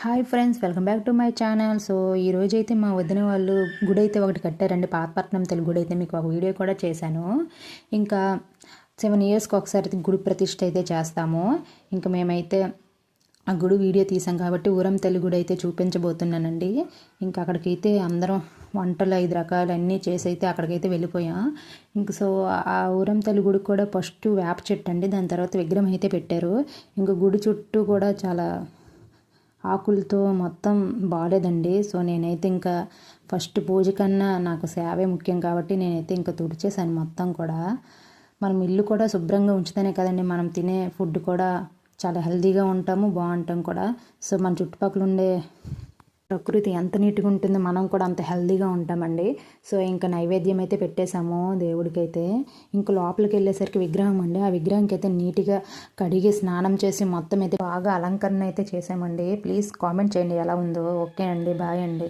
Hi friends, welcome back to my channel. So ఈరోజైతే మా వదిన వాళ్ళు గుడి అయితే ఒకటి కట్టారండి. పాతపట్నం తెలుగు గుడి అయితే మీకు ఒక వీడియో కూడా చేశాను. ఇంకా 7 ఇయర్స్కి ఒకసారి గుడి ప్రతిష్ఠ అయితే చేస్తాము. ఇంకా మేమైతే ఆ గుడి వీడియో తీసాం కాబట్టి ఊరం తెలుగు గుడి అయితే చూపించబోతున్నానండి. ఇంకా అక్కడికైతే అందరం వంటలు 5 రకాలు అన్నీ చేసి అయితే అక్కడికైతే వెళ్ళిపోయాం. ఇంక సో ఆ ఊరం తెలుగు గుడికి కూడా ఫస్ట్ వేప చెట్టు అండి, దాని తర్వాత విగ్రహం అయితే పెట్టారు. ఇంకా గుడి చుట్టూ కూడా చాలా ఆకులతో మొత్తం బాగాలేదండి. సో నేనైతే ఇంకా ఫస్ట్ పూజ కన్నా నాకు సేవే ముఖ్యం కాబట్టి నేనైతే ఇంకా తుడిచేసాను మొత్తం కూడా. మనం ఇల్లు కూడా శుభ్రంగా ఉంచితేనే కదండి మనం తినే ఫుడ్ కూడా చాలా హెల్తీగా ఉంటాము, బాగుంటాం కూడా. సో మన చుట్టుపక్కల ఉండే ప్రకృతి ఎంత నీట్గా ఉంటుందో మనం కూడా అంత హెల్తీగా ఉంటామండి. సో ఇంకా నైవేద్యం అయితే పెట్టేశాము దేవుడికైతే. ఇంకా లోపలికి వెళ్ళేసరికి విగ్రహం అండి, ఆ విగ్రహానికి అయితే నీట్గా కడిగి స్నానం చేసి మొత్తం అయితే బాగా అలంకరణ అయితే చేసామండి. ప్లీజ్ కామెంట్ చేయండి ఎలా ఉందో. ఓకే అండి, బాయ్ అండి.